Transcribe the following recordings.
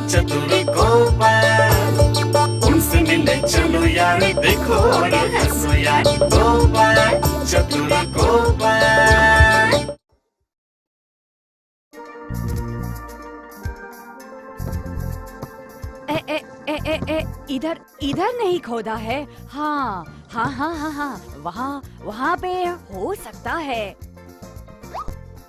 चतुर गोपाल, उनसे मिलने चलो यार, देखो और हंसो यार, गोपाल चतुर गोपाल। इधर इधर नहीं खोदा है। हाँ हाँ हाँ हाँ हाँ, वहाँ वहाँ पे हो सकता है।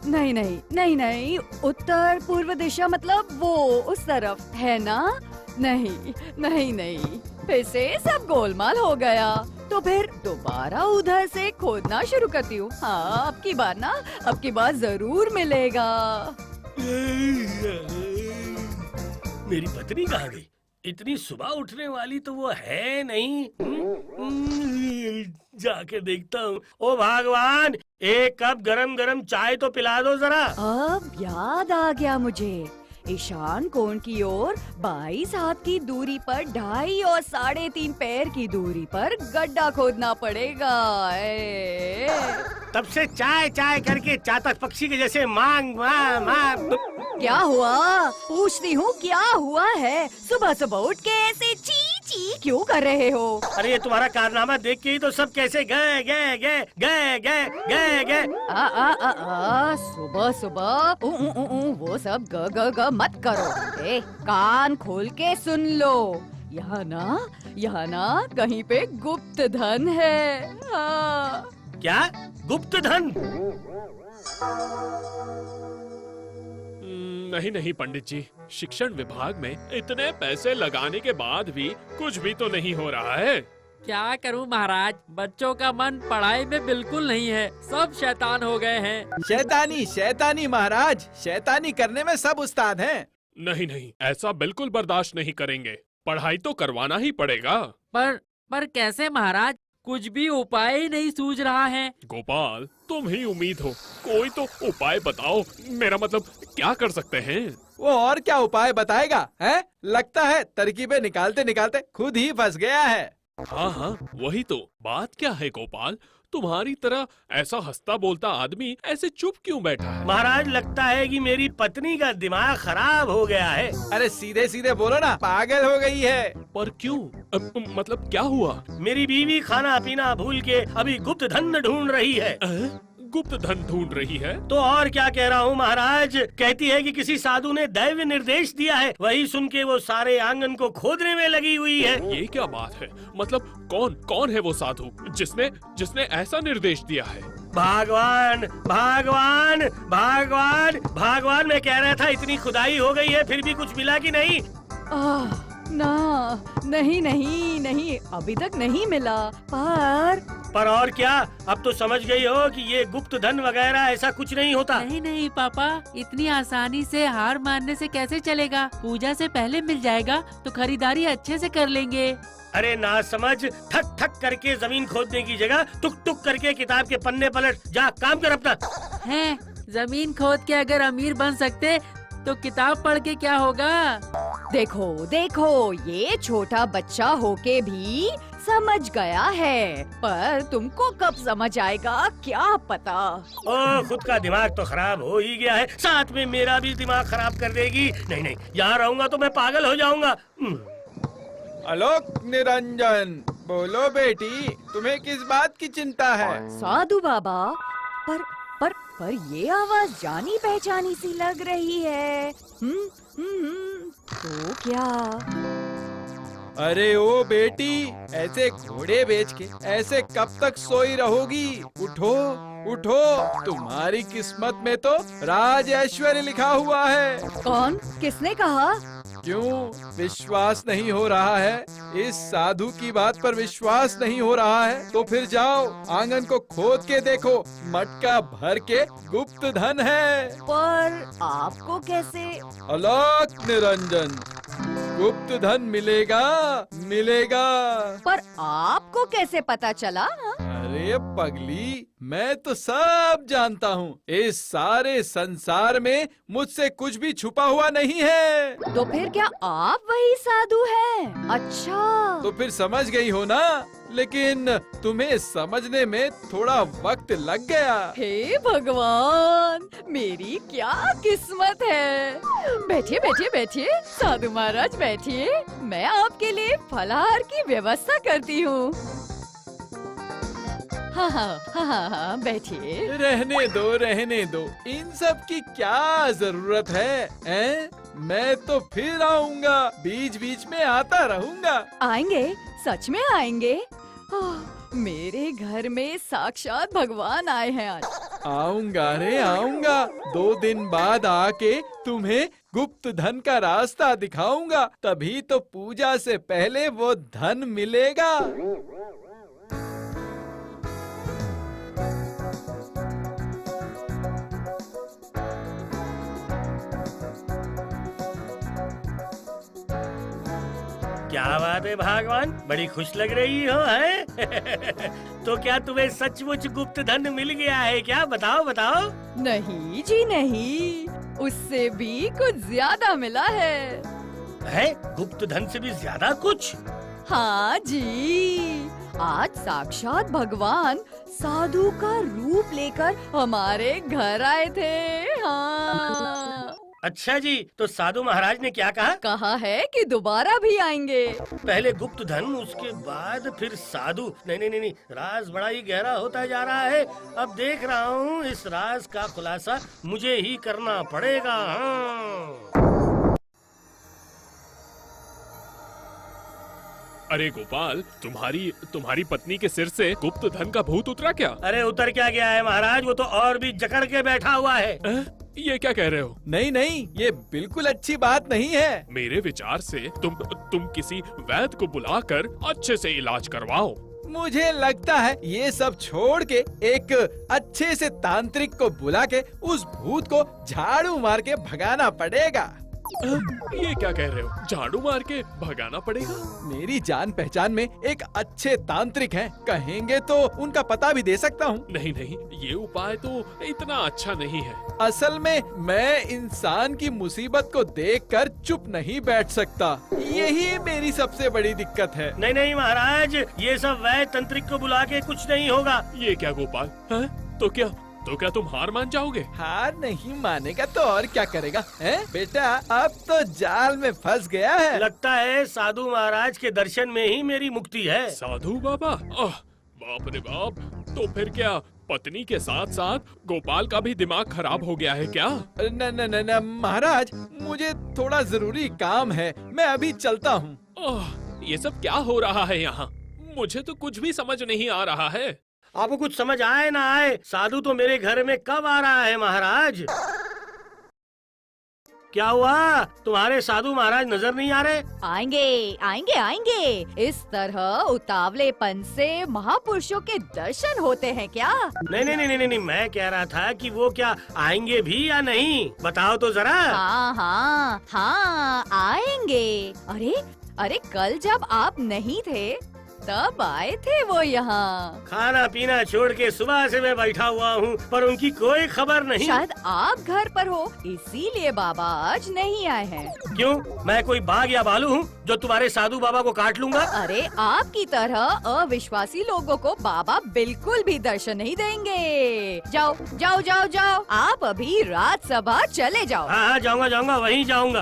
नहीं नहीं नहीं नहीं, उत्तर पूर्व दिशा मतलब वो उस तरफ है ना? नहीं नहीं नहीं, फिर से सब गोलमाल हो गया। तो फिर दोबारा उधर से खोदना शुरू करती हूँ। हाँ, अब की बार जरूर मिलेगा। मेरी पत्नी कहाँ गई? इतनी सुबह उठने वाली तो वो है नहीं। जाके देखता हूँ। ओ भगवान, एक कप गरम गरम चाय तो पिला दो जरा। अब याद आ गया मुझे, ईशान कोण की ओर 22 हाथ की दूरी पर 2.5 और 3.5 पैर की दूरी पर गड्ढा खोदना पड़ेगा। तब से चाय चाय करके चातक पक्षी के जैसे मांग मांग मांग। क्या हुआ? पूछती हूँ क्या हुआ है? सुबह सुबह उठ के ऐसे ची ची क्यों कर रहे हो? अरे ये तुम्हारा कारनामा देख के ही तो सब कैसे गए गए गए गए गए गए गए। सुबह सुबह वो सब ग ग ग मत करो। कान खोल के सुन लो। यहाँ ना कहीं पे गुप्त धन है। हाँ। क्या गुप्त धन? नहीं नहीं पंडित जी, शिक्षण विभाग में इतने पैसे लगाने के बाद भी कुछ भी तो नहीं हो रहा है। क्या करूं महाराज, बच्चों का मन पढ़ाई में बिल्कुल नहीं है, सब शैतान हो गए हैं। शैतानी शैतानी महाराज, शैतानी करने में सब उस्ताद हैं। नहीं नहीं, ऐसा बिल्कुल बर्दाश्त नहीं करेंगे। पढ़ाई तो करवाना ही पड़ेगा। पर कैसे महाराज? कुछ भी उपाय ही नहीं सूझ रहा है। गोपाल, तुम ही उम्मीद हो, कोई तो उपाय बताओ। मेरा मतलब क्या कर सकते हैं? वो और क्या उपाय बताएगा है? लगता है तरकीबें निकालते निकालते खुद ही फंस गया है। हाँ हाँ, वही तो। बात क्या है गोपाल, तुम्हारी तरह ऐसा हंसता बोलता आदमी ऐसे चुप क्यों बैठा है? महाराज, लगता है कि मेरी पत्नी का दिमाग खराब हो गया है। अरे सीधे सीधे बोलो ना, पागल हो गई है। पर क्यों? मतलब क्या हुआ? मेरी बीवी खाना पीना भूल के अभी गुप्त धन ढूंढ रही है। गुप्त धन ढूंढ रही है? तो और क्या कह रहा हूँ महाराज। कहती है कि किसी साधु ने दैव निर्देश दिया है, वही सुन के वो सारे आंगन को खोदने में लगी हुई है। ये क्या बात है? मतलब कौन है वो साधु जिसने ऐसा निर्देश दिया है? भगवान भगवान भगवान भगवान, मैं कह रहा था इतनी खुदाई हो गई है फिर भी कुछ मिला कि नहीं? नहीं नहीं नहीं, अभी तक नहीं मिला। पर और क्या? अब तो समझ गई हो कि ये गुप्त धन वगैरह ऐसा कुछ नहीं होता। नहीं पापा, इतनी आसानी से हार मानने से कैसे चलेगा? पूजा से पहले मिल जाएगा तो खरीदारी अच्छे से कर लेंगे। अरे ना समझ, ठक ठक करके जमीन खोदने की जगह टुक टुक करके किताब के पन्ने पलट। जा काम कर अपना। हैं, जमीन खोद के अगर अमीर बन सकते तो किताब पढ़ के क्या होगा? देखो, ये छोटा बच्चा होके भी समझ गया है, पर तुमको कब समझ आएगा क्या पता। खुद का दिमाग तो खराब हो ही गया है, साथ में मेरा भी दिमाग खराब कर देगी। नहीं, यहाँ रहूंगा तो मैं पागल हो जाऊंगा। आलोक निरंजन, बोलो बेटी, तुम्हें किस बात की चिंता है? साधु बाबा, पर ये आवाज जानी पहचानी सी लग रही है। तो क्या? अरे ओ बेटी, ऐसे घोड़े बेच के ऐसे कब तक सोई रहोगी? उठो उठो, तुम्हारी किस्मत में तो राज ऐश्वर्य लिखा हुआ है। कौन? किसने कहा? क्यों विश्वास नहीं हो रहा है? इस साधु की बात पर विश्वास नहीं हो रहा है तो फिर जाओ आंगन को खोद के देखो, मटका भर के गुप्त धन है। पर आपको कैसे? आलोक निरंजन, गुप्त धन मिलेगा। पर आपको कैसे पता चला? अरे पगली, मैं तो सब जानता हूँ। इस सारे संसार में मुझसे कुछ भी छुपा हुआ नहीं है। तो फिर क्या आप वही साधु हैं? अच्छा। तो फिर समझ गई हो ना? लेकिन तुम्हें समझने में थोड़ा वक्त लग गया। हे भगवान, मेरी क्या किस्मत है। बैठिए बैठिए बैठिए, साधु महाराज बैठिए। मैं आपके लिए फलाहार की व्यवस्था करती हूँ। हाँ, बैठिए। रहने दो। इन सब की क्या जरूरत है, हैं? मैं तो फिर आऊंगा, बीच बीच में आता रहूंगा। आएंगे, सच में आएंगे। मेरे घर में साक्षात भगवान आए हैं आज। आऊंगा रे आऊंगा। 2 दिन बाद आके तुम्हें गुप्त धन का रास्ता दिखाऊंगा, तभी तो पूजा से पहले वो धन मिलेगा। क्या बात है भगवान, बड़ी खुश लग रही हो, है? तो क्या तुम्हें सचमुच गुप्त धन मिल गया है क्या? बताओ बताओ। नहीं जी नहीं, उससे भी कुछ ज्यादा मिला है। गुप्त धन से भी ज्यादा कुछ? हाँ जी, आज साक्षात भगवान साधु का रूप लेकर हमारे घर आए थे। हाँ। अच्छा जी, तो साधु महाराज ने क्या कहा? कहा है कि दोबारा भी आएंगे। पहले गुप्त धन, उसके बाद फिर साधु। नहीं, राज बड़ा ही गहरा होता जा रहा है। अब देख रहा हूँ, इस राज का खुलासा मुझे ही करना पड़ेगा। हाँ। अरे गोपाल, तुम्हारी पत्नी के सिर से गुप्त धन का भूत उतरा क्या? अरे उतर क्या गया है महाराज, वो तो और भी जकड़ के बैठा हुआ है। ये क्या कह रहे हो? नहीं, ये बिल्कुल अच्छी बात नहीं है। मेरे विचार से तुम किसी वैद्य को बुलाकर अच्छे से इलाज करवाओ। मुझे लगता है ये सब छोड़ के एक अच्छे से तांत्रिक को बुला के उस भूत को झाड़ू मार के भगाना पड़ेगा। ये क्या कह रहे हो? झाड़ू मार के भगाना पड़ेगा? मेरी जान पहचान में एक अच्छे तांत्रिक हैं, कहेंगे तो उनका पता भी दे सकता हूँ। नहीं, ये उपाय तो इतना अच्छा नहीं है। असल में मैं इंसान की मुसीबत को देखकर चुप नहीं बैठ सकता, यही मेरी सबसे बड़ी दिक्कत है। नहीं महाराज, ये सब वैद्य तंत्रिक को बुला के कुछ नहीं होगा। ये क्या गोपाल, है? तो क्या तुम हार मान जाओगे? हार नहीं मानेगा तो और क्या करेगा, हैं? बेटा अब तो जाल में फंस गया है। लगता है साधु महाराज के दर्शन में ही मेरी मुक्ति है। साधु बाबा, बाप रे बाप, तो फिर क्या पत्नी के साथ साथ गोपाल का भी दिमाग खराब हो गया है क्या? न महाराज, मुझे थोड़ा जरूरी काम है, मैं अभी चलता हूँ। ये सब क्या हो रहा है यहाँ? मुझे तो कुछ भी समझ नहीं आ रहा है। आपको कुछ समझ आए ना आए, साधु तो मेरे घर में कब आ रहा है महाराज? क्या हुआ, तुम्हारे साधु महाराज नजर नहीं आ रहे? आएंगे। इस तरह उतावलेपन से महापुरुषों के दर्शन होते हैं क्या? नहीं, मैं कह रहा था कि वो क्या आएंगे भी या नहीं, बताओ तो जरा। हाँ, आएंगे। अरे कल जब आप नहीं थे तब आए थे वो यहाँ। खाना पीना छोड़ के सुबह से मैं बैठा हुआ हूँ, पर उनकी कोई खबर नहीं। शायद आप घर पर हो, इसीलिए बाबा आज नहीं आए हैं। क्यों, मैं कोई बाघ या भालू हूँ जो तुम्हारे साधु बाबा को काट लूंगा? अरे आपकी तरह अविश्वासी लोगों को बाबा बिल्कुल भी दर्शन नहीं देंगे। जाओ, आप अभी राजसभा चले जाओ। हाँ, जाऊंगा, वहीं जाऊंगा।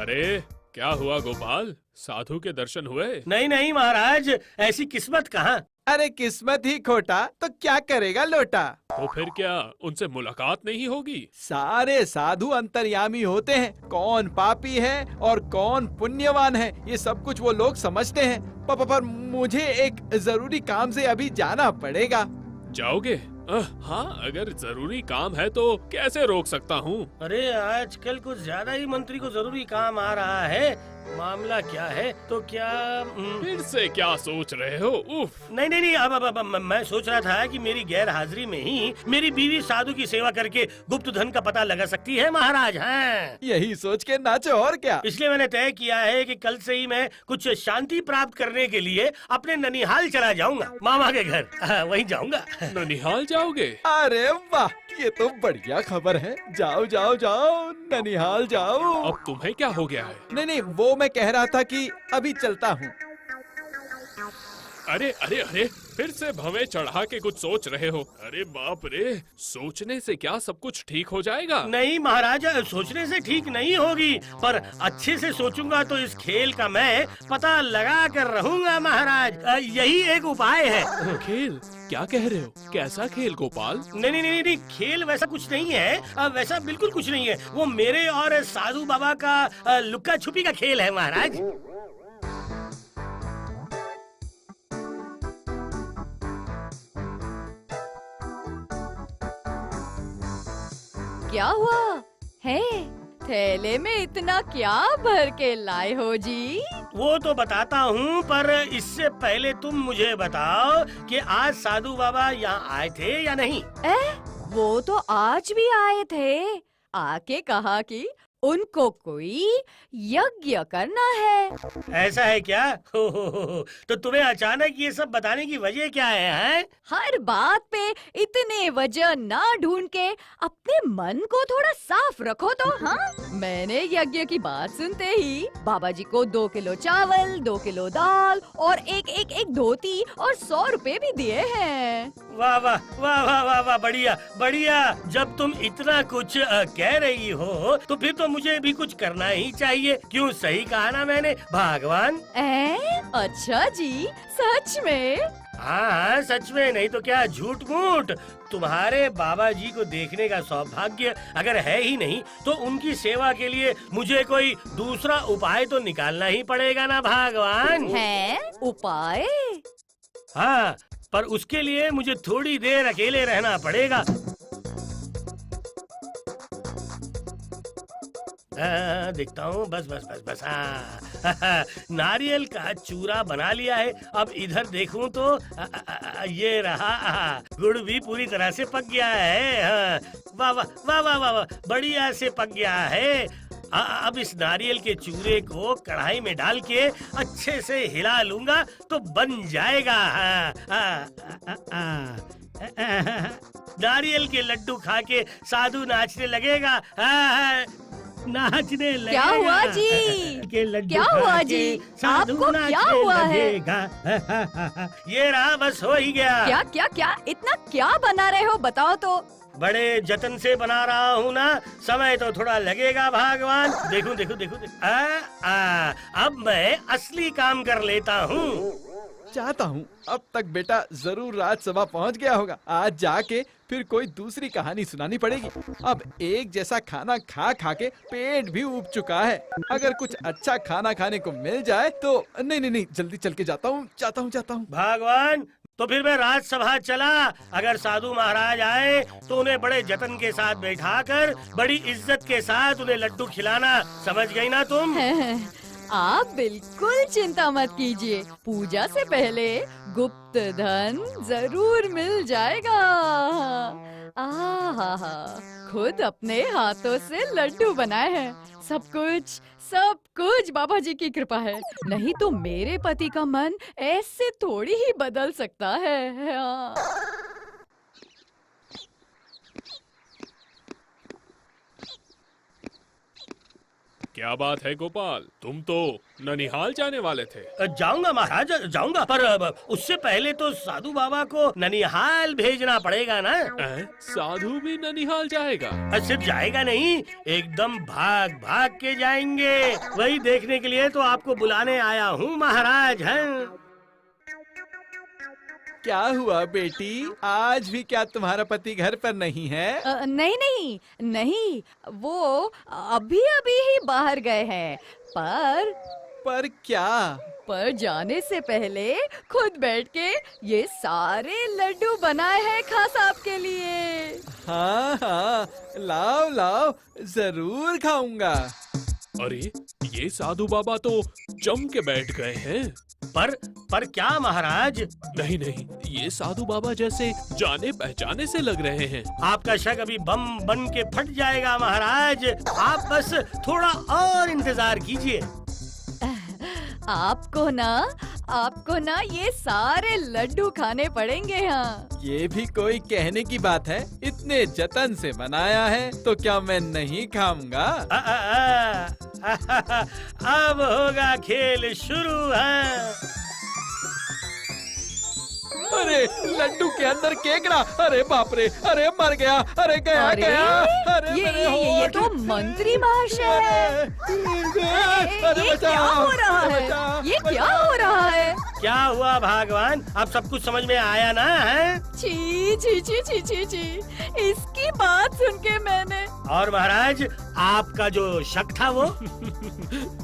अरे क्या हुआ गोपाल, साधु के दर्शन हुए? नहीं महाराज, ऐसी किस्मत कहाँ। अरे किस्मत ही खोटा तो क्या करेगा लोटा। तो फिर क्या उनसे मुलाकात नहीं होगी? सारे साधु अंतर्यामी होते हैं, कौन पापी है और कौन पुण्यवान है ये सब कुछ वो लोग समझते हैं। पर मुझे एक जरूरी काम से अभी जाना पड़ेगा। जाओगे? हाँ, अगर जरूरी काम है तो कैसे रोक सकता हूँ। अरे आजकल कुछ ज्यादा ही मंत्री को जरूरी काम आ रहा है। मामला क्या है? तो क्या फिर से क्या सोच रहे हो? उफ। नहीं नहीं नहीं, अब मैं सोच रहा था कि मेरी गैर हाजिरी में ही मेरी बीवी साधु की सेवा करके गुप्त धन का पता लगा सकती है महाराज। हाँ, यही सोच के नाचो और क्या। इसलिए मैंने तय किया है कि कल से ही मैं कुछ शांति प्राप्त करने के लिए अपने ननिहाल चला जाऊंगा, मामा के घर। वहीं जाऊंगा। ननिहाल जाओगे? अरे वाह, ये तो बढ़िया खबर है। जाओ जाओ जाओ, ननिहाल जाओ। अब तुम्हें क्या हो गया है? नहीं नहीं, वो मैं कह रहा था कि अभी चलता हूँ। अरे अरे अरे, फिर से भवें चढ़ा के कुछ सोच रहे हो? अरे बाप रे, सोचने से क्या सब कुछ ठीक हो जाएगा? नहीं महाराज, सोचने से ठीक नहीं होगी, पर अच्छे से सोचूंगा तो इस खेल का मैं पता लगा कर रहूंगा महाराज। यही एक उपाय है। खेल? क्या कह रहे हो? कैसा खेल गोपाल? नहीं नहीं नहीं नहीं, खेल वैसा कुछ नहीं है। वैसा बिल्कुल कुछ नहीं है। वो मेरे और साधु बाबा का लुक्का छुपी का खेल है महाराज। क्या हुआ है? थैले में इतना क्या भर के लाए हो जी? वो तो बताता हूँ, पर इससे पहले तुम मुझे बताओ कि आज साधु बाबा यहाँ आए थे या नहीं? वो तो आज भी आए थे। आके कहा कि उनको कोई यज्ञ करना है। ऐसा है क्या? हो। तो तुम्हें अचानक ये सब बताने की वजह क्या है? हर बात पे इतने वजह ना ढूंढ के अपने मन को थोड़ा साफ रखो तो। हाँ, मैंने यज्ञ की बात सुनते ही बाबा जी को 2 किलो चावल, 2 किलो दाल और एक धोती और 100 रुपए भी दिए हैं। वाह वाह वाह वाह वाह वाह, बढ़िया बढ़िया। जब तुम इतना कुछ कह रही हो तो फिर तो मुझे भी कुछ करना ही चाहिए। क्यों, सही कहा ना मैंने भगवान? अच्छा जी, सच में? हाँ सच में, नहीं तो क्या झूठ मूठ। तुम्हारे बाबा जी को देखने का सौभाग्य अगर है ही नहीं तो उनकी सेवा के लिए मुझे कोई दूसरा उपाय तो निकालना ही पड़ेगा ना भगवान। है उपाय? हाँ, पर उसके लिए मुझे थोड़ी देर अकेले रहना पड़ेगा। देखता हूँ, बस। हाँ, नारियल का चूरा बना लिया है। अब इधर देखूं तो ये रहा। गुड़ भी पूरी तरह से पक गया है। हाँ, वाह वाह वाह वाह वाह, बढ़िया से पक गया है। अब इस नारियल के चूरे को कढ़ाई में डाल के अच्छे से हिला लूंगा तो बन जाएगा। नारियल के लड्डू खा के साधु नाचने लगेगा। नाचने लगेगा। क्या हुआ जी? के लड्डू क्या हुआ खा जी? के साधु आपको क्या नाचने हुआ है? लगेगा। ये रहा, बस हो ही गया। क्या क्या क्या इतना क्या बना रहे हो, बताओ तो। बड़े जतन से बना रहा हूँ ना, समय तो थोड़ा लगेगा भगवान। देखो। अब मैं असली काम कर लेता हूँ। चाहता हूँ अब तक बेटा जरूर राजसभा पहुँच गया होगा। आज जाके फिर कोई दूसरी कहानी सुनानी पड़ेगी। अब एक जैसा खाना खा खा के पेट भी ऊब चुका है। अगर कुछ अच्छा खाना खाने को मिल जाए तो। नहीं, जल्दी चल के जाता हूँ। भगवान, तो फिर मैं राजसभा चला। अगर साधु महाराज आए तो उन्हें बड़े जतन के साथ बैठाकर बड़ी इज्जत के साथ उन्हें लड्डू खिलाना। समझ गई ना तुम? आप बिल्कुल चिंता मत कीजिए, पूजा से पहले गुप्त धन जरूर मिल जाएगा। खुद अपने हाथों से लड्डू बनाए हैं। सब कुछ बाबा जी की कृपा है। नहीं तो मेरे पति का मन ऐसे थोड़ी ही बदल सकता है। क्या बात है गोपाल, तुम तो ननिहाल जाने वाले थे। जाऊंगा महाराज, जाऊंगा, पर उससे पहले तो साधु बाबा को ननिहाल भेजना पड़ेगा ना। साधु भी ननिहाल जाएगा? सिर्फ जाएगा नहीं, एकदम भाग भाग के जाएंगे। वही देखने के लिए तो आपको बुलाने आया हूँ महाराज। हैं? क्या हुआ बेटी, आज भी क्या तुम्हारा पति घर पर नहीं है? नहीं, वो अभी ही बाहर गए हैं। पर क्या? पर जाने से पहले खुद बैठ के ये सारे लड्डू बनाए हैं खास आपके लिए। हाँ, लाओ जरूर खाऊंगा। अरे ये साधु बाबा तो जम के बैठ गए हैं। पर क्या महाराज? नहीं नहीं, ये साधु बाबा जैसे जाने पहचाने से लग रहे हैं। आपका शक अभी बम बन के फट जाएगा महाराज। आप बस थोड़ा और इंतजार कीजिए। आपको ना ये सारे लड्डू खाने पड़ेंगे। हाँ, ये भी कोई कहने की बात है? इतने जतन से बनाया है तो क्या मैं नहीं खाऊंगा? अब होगा खेल शुरू है। अरे लड्डू के अंदर केकड़ा! अरे बाप रे! अरे मर गया! अरे गया अरे गया! अरे ये मेरे ये होठ! तो मंत्री महाशय है। अरे ये क्या हो रहा है? ये क्या हो रहा है? क्या हुआ भगवान? अब सब कुछ समझ में आया ना? है छी छी छी छी छी छी, इसकी बात सुन के मैंने। और महाराज आपका जो शक था वो?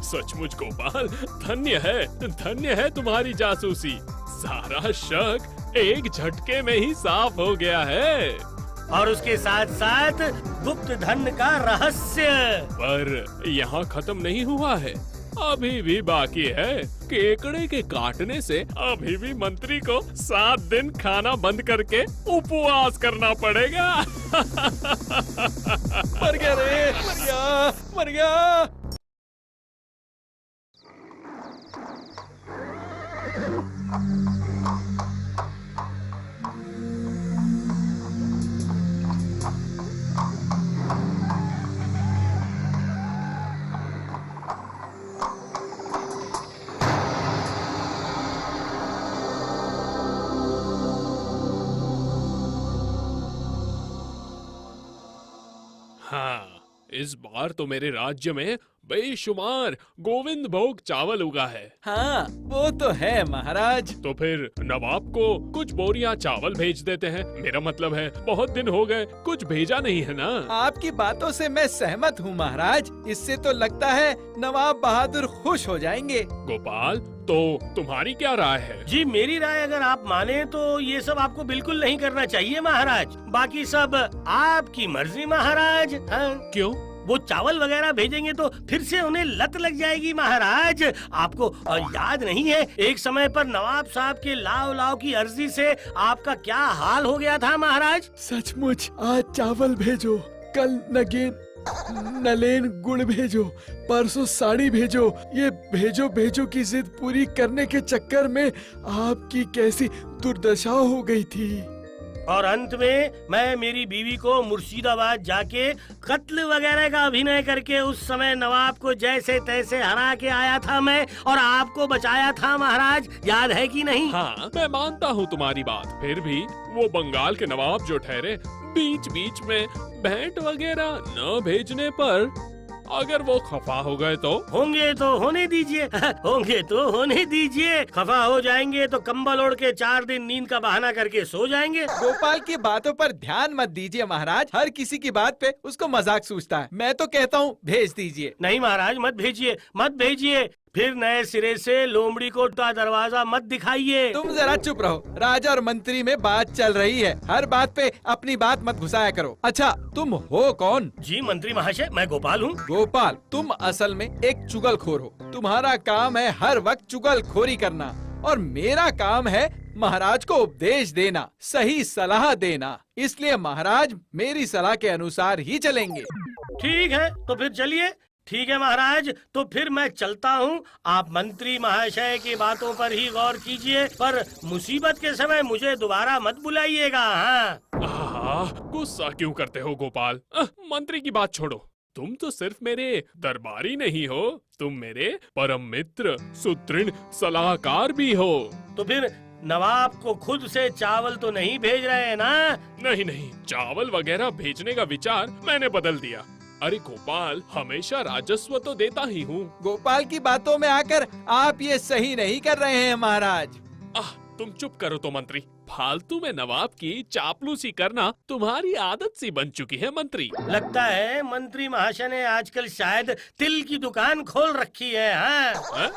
सचमुच गोपाल, धन्य है तुम्हारी जासूसी। सारा शक एक झटके में ही साफ हो गया है। और उसके साथ साथ गुप्त धन का रहस्य। पर यहाँ खत्म नहीं हुआ है, अभी भी बाकी है। केकड़े के काटने से अभी भी मंत्री को 7 दिन खाना बंद करके उपवास करना पड़ेगा। मर गया रे! मर गया! हाँ, इस बार तो मेरे राज्य में बेशुमार गोविंद भोग चावल उगा है। हाँ, वो तो है महाराज। तो फिर नवाब को कुछ बोरियां चावल भेज देते हैं। मेरा मतलब है बहुत दिन हो गए, कुछ भेजा नहीं है ना। आपकी बातों से मैं सहमत हूँ महाराज। इससे तो लगता है नवाब बहादुर खुश हो जाएंगे। गोपाल, तो तुम्हारी क्या राय है? जी मेरी राय अगर आप माने तो ये सब आपको बिल्कुल नहीं करना चाहिए महाराज। बाकी सब आपकी मर्जी महाराज। हाँ? क्यों? वो चावल वगैरह भेजेंगे तो फिर से उन्हें लत लग जाएगी महाराज। आपको याद नहीं है एक समय पर नवाब साहब के लाव लाव की अर्जी से आपका क्या हाल हो गया था महाराज? सचमुच आज चावल भेजो, कल नलेन गुड़ भेजो, परसों साड़ी भेजो। ये भेजो भेजो की जिद पूरी करने के चक्कर में आपकी कैसी दुर्दशा हो गई थी। और अंत में मैं मेरी बीवी को मुर्शिदाबाद जाके कत्ल वगैरह का अभिनय करके उस समय नवाब को जैसे तैसे हरा के आया था मैं, और आपको बचाया था महाराज। याद है कि नहीं? हाँ, मैं मानता हूँ तुम्हारी बात। फिर भी वो बंगाल के नवाब जो ठहरे, बीच बीच में भेंट वगैरह न भेजने पर अगर वो खफा हो गए तो? होंगे तो होने दीजिए। होंगे तो होने दीजिए। खफा हो जाएंगे तो कंबल ओढ़ के 4 दिन नींद का बहाना करके सो जाएंगे। गोपाल की बातों पर ध्यान मत दीजिए महाराज। हर किसी की बात पे उसको मजाक सूझता है। मैं तो कहता हूँ भेज दीजिए। नहीं महाराज, मत भेजिए, मत भेजिए। फिर नए सिरे से लोमड़ी को का दरवाजा मत दिखाइए। तुम जरा चुप रहो। राजा और मंत्री में बात चल रही है, हर बात पे अपनी बात मत घुसाया करो। अच्छा, तुम हो कौन? जी मंत्री महाशय, मैं गोपाल हूँ। गोपाल, तुम असल में एक चुगलखोर हो। तुम्हारा काम है हर वक्त चुगलखोरी करना, और मेरा काम है महाराज को उपदेश देना, सही सलाह देना। इसलिए महाराज मेरी सलाह के अनुसार ही चलेंगे। ठीक है, तो फिर चलिए। ठीक है महाराज, तो फिर मैं चलता हूँ। आप मंत्री महाशय की बातों पर ही गौर कीजिए, पर मुसीबत के समय मुझे दोबारा मत बुलाइएगा। हाँ, गुस्सा क्यों करते हो गोपाल? मंत्री की बात छोड़ो। तुम तो सिर्फ मेरे दरबारी नहीं हो, तुम मेरे परम मित्र, सुदृढ़ सलाहकार भी हो। तो फिर नवाब को खुद से चावल तो नहीं भेज रहे हैं ना? नहीं नहीं, चावल वगैरह भेजने का विचार मैंने बदल दिया। अरे गोपाल, हमेशा राजस्व तो देता ही हूँ। गोपाल की बातों में आकर आप ये सही नहीं कर रहे हैं महाराज। तुम चुप करो तो मंत्री। फालतू में नवाब की चापलूसी करना तुम्हारी आदत सी बन चुकी है मंत्री। लगता है मंत्री महाशय ने आजकल शायद तिल की दुकान खोल रखी है। हाँ?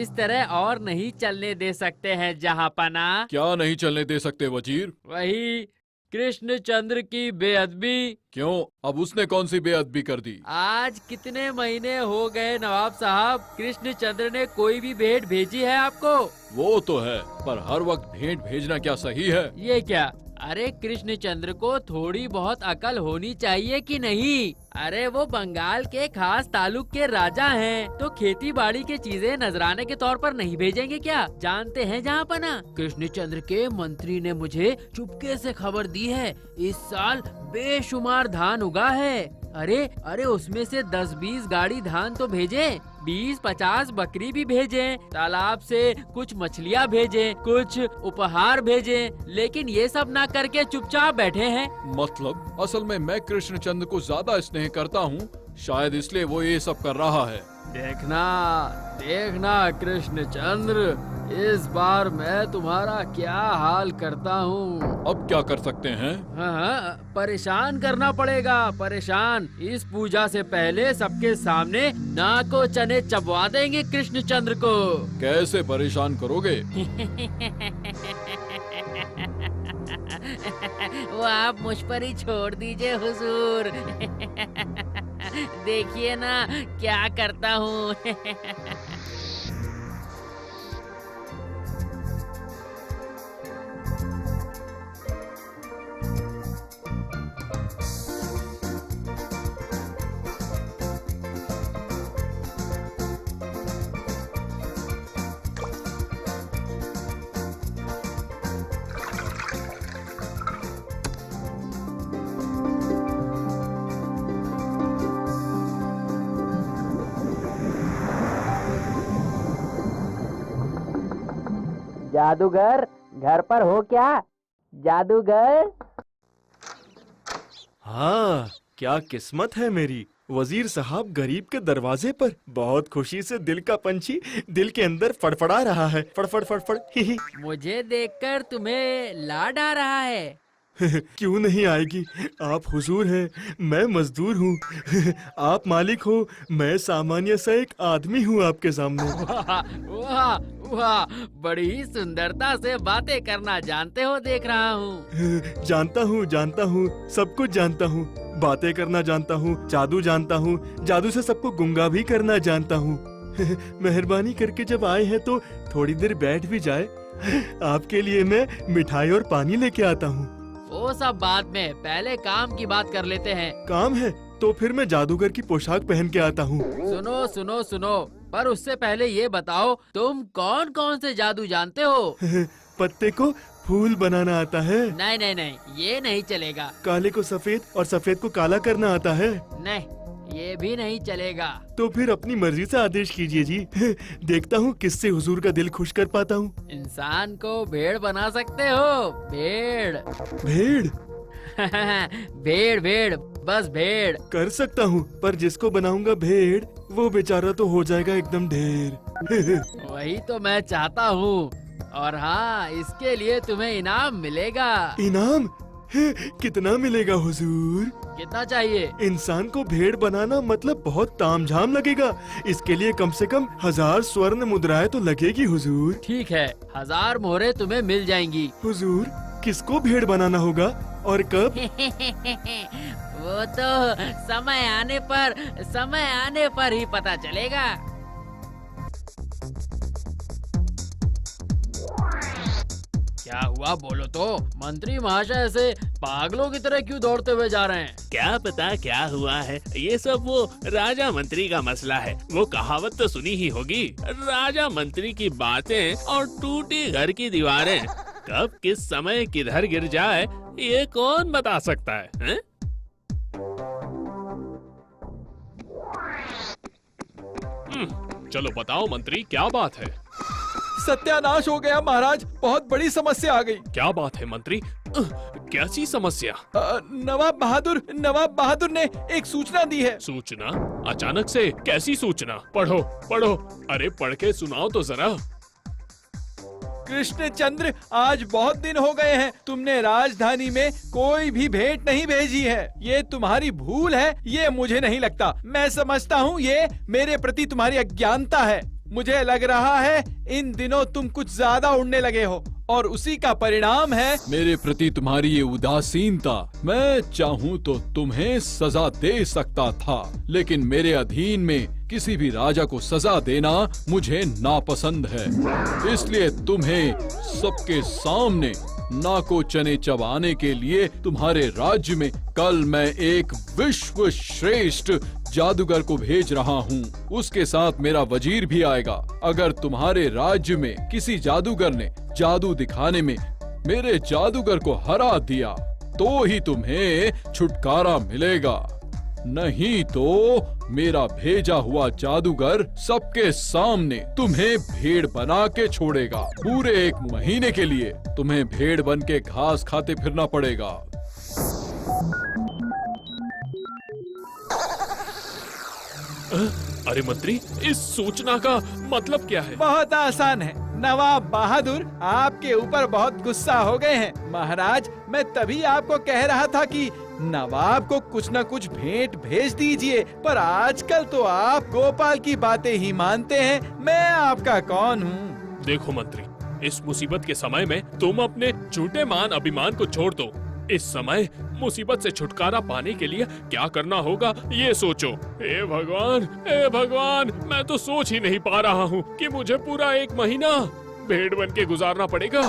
इस तरह और नहीं चलने दे सकते हैं जहाँपना। क्या नहीं चलने दे सकते वजीर? वही कृष्णचंद्र की बेअदबी। क्यों, अब उसने कौन सी बेअदबी कर दी? आज कितने महीने हो गए नवाब साहब, कृष्णचंद्र ने कोई भी भेंट भेजी है आपको? वो तो है, पर हर वक्त भेंट भेजना क्या सही है? ये क्या? अरे कृष्णचंद्र को थोड़ी बहुत अकल होनी चाहिए कि नहीं? अरे वो बंगाल के खास तालुक के राजा हैं, तो खेती बाड़ी की चीजें नजराने के तौर पर नहीं भेजेंगे क्या? जानते हैं जहाँपना, कृष्णचंद्र के मंत्री ने मुझे चुपके से खबर दी है, इस साल बेशुमार धान उगा है। अरे उसमें से 10-20 गाड़ी धान तो भेजे, 20-50 बकरी भी भेजे, तालाब से कुछ मछलियाँ भेजे, कुछ उपहार भेजे, लेकिन ये सब ना करके चुपचाप बैठे हैं। मतलब असल में मैं कृष्णचंद्र को ज्यादा स्नेह करता हूँ, शायद इसलिए वो ये सब कर रहा है। देखना कृष्णचंद्र, इस बार मैं तुम्हारा क्या हाल करता हूँ। अब क्या कर सकते हैं? हाँ, परेशान करना पड़ेगा, परेशान। इस पूजा से पहले सबके सामने नाको चने चबवा देंगे कृष्णचंद्र को। कैसे परेशान करोगे? वो आप मुझ पर ही छोड़ दीजिए हुजूर। देखिए ना क्या करता हूँ। जादूगर घर पर हो क्या? जादूगर? हाँ, क्या किस्मत है मेरी। वजीर साहब गरीब के दरवाजे पर। बहुत खुशी से दिल का पंछी दिल के अंदर फड़फड़ा रहा है। फड़फड़ फड़फड़। ही। मुझे देखकर तुम्हें लाड आ रहा है। क्यों नहीं आएगी, आप हुजूर हैं, मैं मजदूर हूँ। आप मालिक हो, मैं सामान्य सा एक आदमी हूँ आपके सामने। वाह वाह, बड़ी ही सुंदरता से बातें करना जानते हो, देख रहा हूँ। जानता हूँ, सब कुछ जानता हूँ। बातें करना जानता हूँ, जादू जानता हूँ, जादू से सबको गुंगा भी करना जानता हूँ। मेहरबानी करके जब आए हैं तो थोड़ी देर बैठ भी जाए। आपके लिए मैं मिठाई और पानी लेके आता हूँ। वो सब बाद में, पहले काम की बात कर लेते हैं। काम है तो फिर मैं जादूगर की पोशाक पहन के आता हूँ। सुनो सुनो सुनो, पर उससे पहले ये बताओ, तुम कौन कौन से जादू जानते हो? पत्ते को फूल बनाना आता है। नहीं नहीं नहीं, ये नहीं चलेगा। काले को सफेद और सफेद को काला करना आता है। नहीं, ये भी नहीं चलेगा। तो फिर अपनी मर्जी से आदेश कीजिए जी। देखता हूँ किससे हुजूर का दिल खुश कर पाता हूँ। इंसान को भेड़ बना सकते हो? भेड़? भेड़? भेड़ भेड़, बस भेड़। कर सकता हूँ, पर जिसको बनाऊंगा भेड़, वो बेचारा तो हो जाएगा एकदम ढेर। वही तो मैं चाहता हूँ। और हाँ, इसके लिए तुम्हें इनाम मिलेगा। इनाम? कितना मिलेगा हुजूर? कितना चाहिए? इंसान को भेड़ बनाना मतलब बहुत तामझाम लगेगा। इसके लिए कम से कम 1000 स्वर्ण मुद्राएं तो लगेगी हुजूर। ठीक है, 1000 मोहरें तुम्हें मिल जाएंगी। हुजूर, किसको भेड़ बनाना होगा और कब? वो तो समय आने पर ही पता चलेगा। क्या हुआ, बोलो तो। मंत्री महाशय से पागलों की तरह क्यों दौड़ते हुए जा रहे हैं? क्या पता क्या हुआ है, ये सब वो राजा मंत्री का मसला है। वो कहावत तो सुनी ही होगी, राजा मंत्री की बातें और टूटी घर की दीवारें। कब किस समय किधर गिर जाए ये कौन बता सकता है? चलो बताओ मंत्री, क्या बात है? सत्यानाश हो गया महाराज, बहुत बड़ी समस्या आ गई। क्या बात है मंत्री? कैसी समस्या? नवाब बहादुर ने एक सूचना दी है। सूचना? अचानक से कैसी सूचना? पढ़ो पढ़ो, अरे पढ़ के सुनाओ तो जरा। कृष्णचंद्र, आज बहुत दिन हो गए हैं, तुमने राजधानी में कोई भी भेंट नहीं भेजी है। ये तुम्हारी भूल है, ये मुझे नहीं लगता। मैं समझता हूँ ये मेरे प्रति तुम्हारी अज्ञानता है। मुझे लग रहा है इन दिनों तुम कुछ ज्यादा उड़ने लगे हो और उसी का परिणाम है मेरे प्रति तुम्हारी ये उदासीनता। मैं चाहूँ तो तुम्हें सजा दे सकता था, लेकिन मेरे अधीन में किसी भी राजा को सजा देना मुझे नापसंद है। इसलिए तुम्हें सबके सामने नाको चने चबाने के लिए तुम्हारे राज्य में कल मैं एक विश्व श्रेष्ठ जादूगर को भेज रहा हूँ। उसके साथ मेरा वजीर भी आएगा। अगर तुम्हारे राज्य में किसी जादूगर ने जादू दिखाने में मेरे जादूगर को हरा दिया तो ही तुम्हें छुटकारा मिलेगा, नहीं तो मेरा भेजा हुआ जादूगर सबके सामने तुम्हें भेड़ बना के छोड़ेगा। पूरे 1 महीने के लिए तुम्हें भेड़ बन के घास खाते फिरना पड़ेगा। अरे मंत्री, इस सूचना का मतलब क्या है? बहुत आसान है। नवाब बहादुर आपके ऊपर बहुत गुस्सा हो गए हैं। महाराज, मैं तभी आपको कह रहा था कि नवाब को कुछ न कुछ भेंट भेज दीजिए, पर आजकल तो आप गोपाल की बातें ही मानते हैं। मैं आपका कौन हूँ? देखो मंत्री, इस मुसीबत के समय में तुम अपने झूठे मान अभिमान को छोड़ दो। इस समय मुसीबत से छुटकारा पाने के लिए क्या करना होगा ये सोचो। हे भगवान, मैं तो सोच ही नहीं पा रहा हूँ कि मुझे पूरा 1 महीना भेड़ बन के गुजारना पड़ेगा।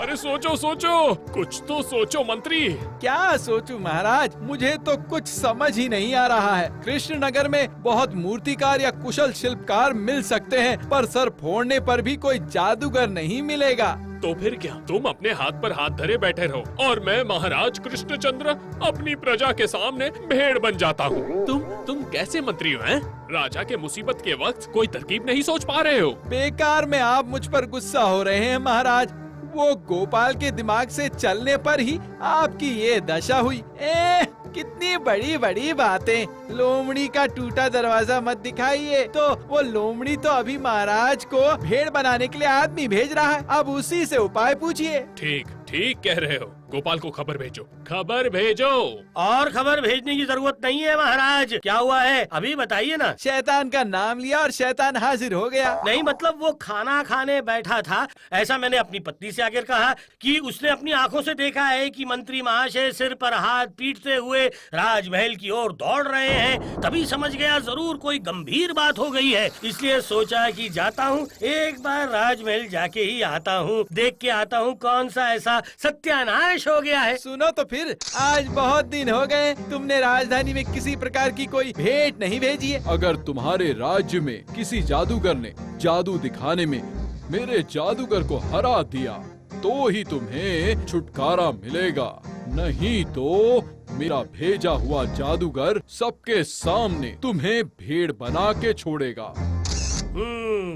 अरे सोचो, कुछ तो सोचो मंत्री। क्या सोचूं महाराज, मुझे तो कुछ समझ ही नहीं आ रहा है। कृष्णनगर में बहुत मूर्तिकार या कुशल शिल्पकार मिल सकते हैं, पर सर फोड़ने पर भी कोई जादूगर नहीं मिलेगा। तो फिर क्या, तुम अपने हाथ पर हाथ धरे बैठे रहो और मैं महाराज कृष्णचंद्र अपनी प्रजा के सामने भेड़ बन जाता हूँ। तुम कैसे मंत्री हो हैं? राजा के मुसीबत के वक्त कोई तरकीब नहीं सोच पा रहे हो? बेकार में आप मुझ पर गुस्सा हो रहे हैं महाराज। वो गोपाल के दिमाग से चलने पर ही आपकी ये दशा हुई। कितनी बड़ी बड़ी बातें। लोमड़ी का टूटा दरवाजा मत दिखाइए। तो वो लोमड़ी तो अभी महाराज को भेड़ बनाने के लिए आदमी भेज रहा है। अब उसी से उपाय पूछिए। ठीक कह रहे हो। गोपाल को खबर भेजो। और खबर भेजने की जरूरत नहीं है महाराज। क्या हुआ है अभी बताइए ना। शैतान का नाम लिया और शैतान हाजिर हो गया। नहीं मतलब वो खाना खाने बैठा था, ऐसा मैंने अपनी पत्नी से आकर कहा कि उसने अपनी आंखों से देखा है कि मंत्री महाशय सिर पर हाथ पीटते हुए राजमहल की ओर दौड़ रहे हैं। तभी समझ गया जरूर कोई गंभीर बात हो गई है, इसलिए सोचा कि जाता हूँ, एक बार राजमहल जाके ही आता हूँ, देख के आता हूँ कौन सा ऐसा सत्यानाश हो गया है। सुनो तो फिर, आज बहुत दिन हो गए तुमने राजधानी में किसी प्रकार की कोई भेंट नहीं भेजी है। अगर तुम्हारे राज्य में किसी जादूगर ने जादू दिखाने में मेरे जादूगर को हरा दिया तो ही तुम्हें छुटकारा मिलेगा, नहीं तो मेरा भेजा हुआ जादूगर सबके सामने तुम्हें भेड़ बना के छोड़ेगा।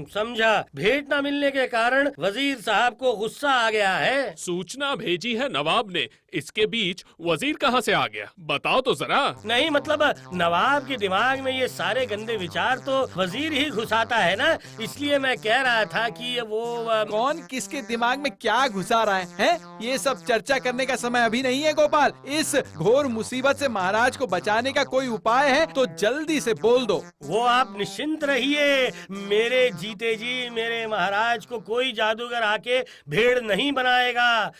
समझा। भेंट न मिलने के कारण वजीर साहब को गुस्सा आ गया है। सूचना भेजी है नवाब ने, इसके बीच वजीर कहाँ से आ गया? बताओ तो जरा। नहीं मतलब नवाब के दिमाग में ये सारे गंदे विचार तो वजीर ही घुसाता है ना, इसलिए मैं कह रहा था कि वो कौन किसके दिमाग में क्या घुसा रहा है? ये सब चर्चा करने का समय अभी नहीं है गोपाल। इस घोर मुसीबत से महाराज को बचाने का कोई उपाय है तो जल्दी से बोल दो। वो आप निश्चिंत रहिए मेरे जीते जी, मेरे महाराज को कोई जादूगर आके भेड़ नहीं बनाएगा।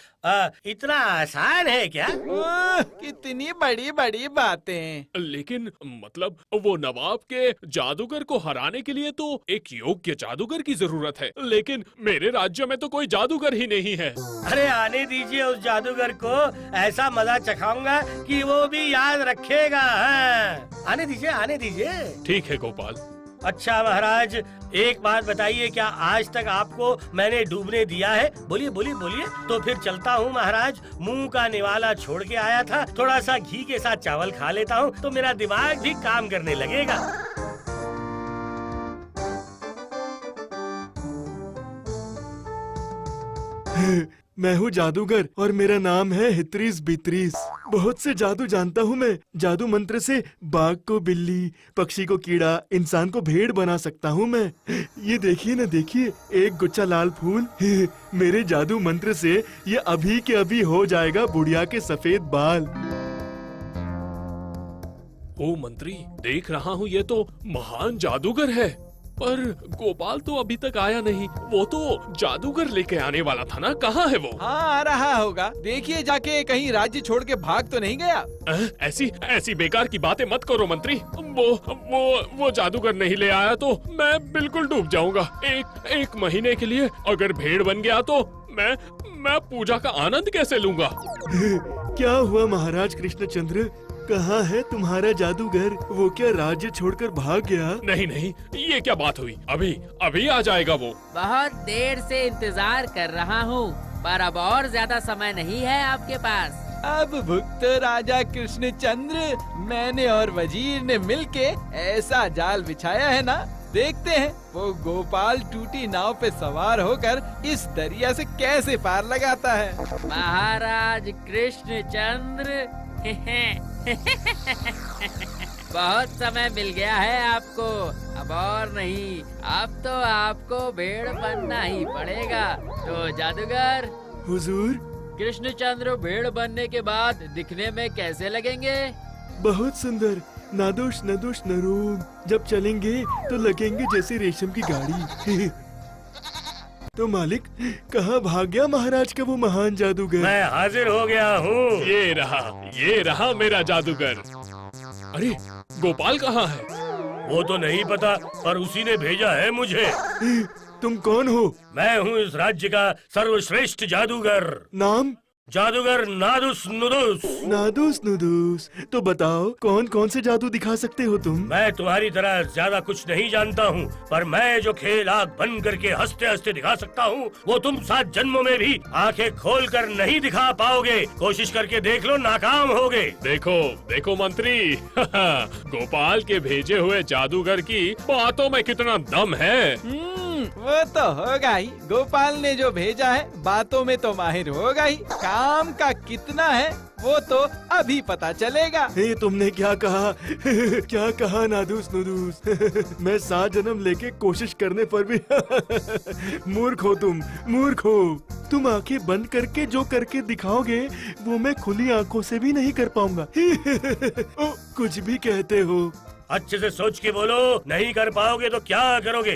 इतना आसान है क्या? कितनी बड़ी बड़ी बातें। लेकिन मतलब वो नवाब के जादूगर को हराने के लिए तो एक योग्य जादूगर की जरूरत है, लेकिन मेरे राज्य में तो कोई जादूगर ही नहीं है। अरे आने दीजिए उस जादूगर को, ऐसा मजा चखाऊंगा कि वो भी याद रखेगा। आने दीजिए। ठीक है गोपाल। अच्छा महाराज, एक बात बताइए, क्या आज तक आपको मैंने डूबने दिया है? बोलिए। तो फिर चलता हूँ महाराज, मुंह का निवाला छोड़ के आया था, थोड़ा सा घी के साथ चावल खा लेता हूँ तो मेरा दिमाग भी काम करने लगेगा। मैं हूँ जादूगर और मेरा नाम है हितरीस बितरीस। बहुत से जादू जानता हूँ मैं। जादू मंत्र से बाघ को बिल्ली, पक्षी को कीड़ा, इंसान को भेड़ बना सकता हूँ मैं। ये देखिए ना, देखिए एक गुच्छा लाल फूल। मेरे जादू मंत्र से ये अभी के अभी हो जाएगा बुढ़िया के सफेद बाल। ओ मंत्री, देख रहा हूँ ये तो महान जादूगर है। पर गोपाल तो अभी तक आया नहीं। वो तो जादूगर लेके आने वाला था ना, कहाँ है वो? हाँ, आ रहा होगा। देखिए जाके कहीं राज्य छोड़ के भाग तो नहीं गया। ऐसी ऐसी बेकार की बातें मत करो मंत्री। वो जादूगर नहीं ले आया तो मैं बिल्कुल डूब जाऊंगा। एक महीने के लिए अगर भेड़ बन गया तो मैं पूजा का आनंद कैसे लूंगा? क्या हुआ महाराज कृष्णचंद्र? कहाँ है तुम्हारा जादूगर? वो क्या राज्य छोड़कर भाग गया? नहीं नहीं, ये क्या बात हुई? अभी आ जाएगा वो। बहुत देर से इंतजार कर रहा हूँ, पर अब और ज्यादा समय नहीं है आपके पास। अब भुक्त राजा कृष्णचंद्र, मैंने और वजीर ने मिलके ऐसा जाल बिछाया है ना, देखते हैं वो गोपाल टूटी नाव पे सवार होकर इस दरिया से कैसे पार लगाता है। महाराज कृष्णचंद्र बहुत समय मिल गया है आपको, अब और नहीं, अब तो आपको भेड़ बनना ही पड़ेगा। तो जादूगर, हुजूर, कृष्णचंद्र भेड़ बनने के बाद दिखने में कैसे लगेंगे? बहुत सुंदर, नादोष नदोष नरूम। जब चलेंगे तो लगेंगे जैसे रेशम की गाड़ी। तो मालिक, कहाँ भाग गया महाराज का वो महान जादूगर? मैं हाजिर हो गया हूँ। ये रहा मेरा जादूगर। अरे गोपाल कहाँ है? वो तो नहीं पता, पर उसी ने भेजा है मुझे। तुम कौन हो? मैं हूँ इस राज्य का सर्वश्रेष्ठ जादूगर। नाम? जादूगर नादुस नुदुस। नादुस नुदुस। तो बताओ, कौन कौन से जादू दिखा सकते हो तुम? मैं तुम्हारी तरह ज्यादा कुछ नहीं जानता हूँ, पर मैं जो खेल आग बन करके हंसते हंसते दिखा सकता हूँ, वो तुम 7 जन्मों में भी आंखें खोल कर नहीं दिखा पाओगे। कोशिश करके देख लो, नाकाम होगे। देखो मंत्री, गोपाल के भेजे हुए जादूगर की बातों में कितना दम है। वो तो होगा ही। गोपाल ने जो भेजा है बातों में तो माहिर होगा ही, काम का कितना है वो तो अभी पता चलेगा। हे, तुमने क्या कहा? क्या कहा नादुस नुदुस? मैं 7 जन्म लेके कोशिश करने पर भी मूर्ख हो तुम, मूर्ख हो। तुम आंखें बंद करके जो करके दिखाओगे वो मैं खुली आंखों से भी नहीं कर पाऊंगा। ओ, कुछ भी कहते हो। अच्छे से सोच के बोलो, नहीं कर पाओगे तो क्या करोगे?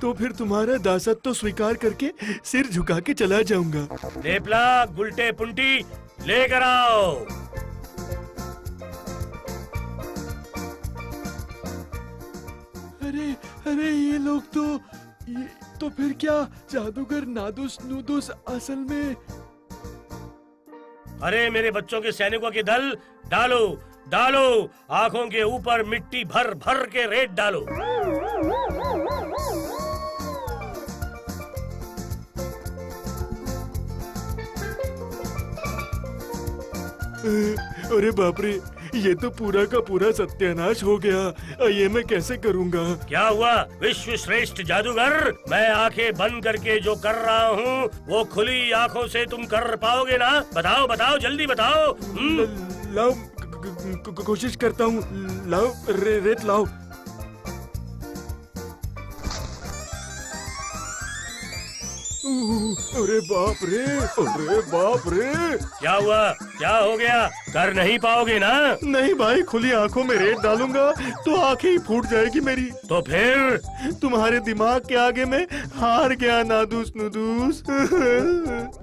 तो फिर तुम्हारा दासत्व स्वीकार करके सिर झुका के चला जाऊंगा। लेपला, गुलटे पुंटी लेकर आओ। अरे ये लोग तो फिर क्या जादूगर नादुस नुदुस असल में? अरे मेरे बच्चों के सैनिकों के दल, डालो, आंखों के ऊपर मिट्टी भर भर के रेत डालो। अरे बाप रे, ये तो पूरा का पूरा सत्यानाश हो गया। ये मैं कैसे करूँगा? क्या हुआ विश्व श्रेष्ठ जादूगर? मैं आंखें बंद करके जो कर रहा हूँ वो खुली आंखों से तुम कर पाओगे ना? बताओ, जल्दी बताओ। लाओ, कोशिश करता हूँ। लाओ, रेत लाओ। अरे बाप रे। क्या हुआ? क्या हो गया? कर नहीं पाओगे ना? नहीं भाई, खुली आंखों में रेत डालूंगा तो आंखें ही फूट जाएगी मेरी। तो फिर तुम्हारे दिमाग के आगे में हार गया नादुस नुदुस।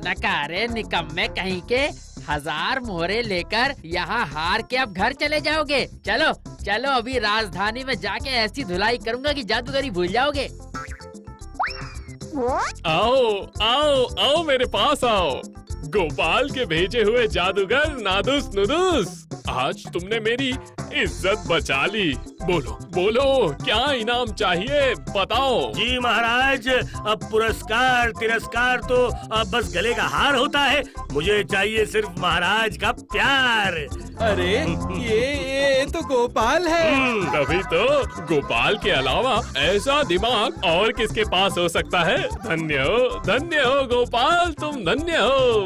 नकारे निकम्मे कहीं के, 1000 मोहरे लेकर यहाँ हार के अब घर चले जाओगे? चलो अभी राजधानी में जाके ऐसी धुलाई करूँगा कि जादूगरी भूल जाओगे। आओ मेरे पास आओ। गोपाल के भेजे हुए जादूगर नादुस नुदुस, आज तुमने मेरी इज्जत बचा ली। बोलो क्या इनाम चाहिए, बताओ। जी महाराज, अब पुरस्कार तिरस्कार तो अब बस गले का हार होता है। मुझे चाहिए सिर्फ महाराज का प्यार। अरे ये तो गोपाल है। तभी तो, गोपाल के अलावा ऐसा दिमाग और किसके पास हो सकता है? धन्य हो गोपाल, तुम धन्य हो।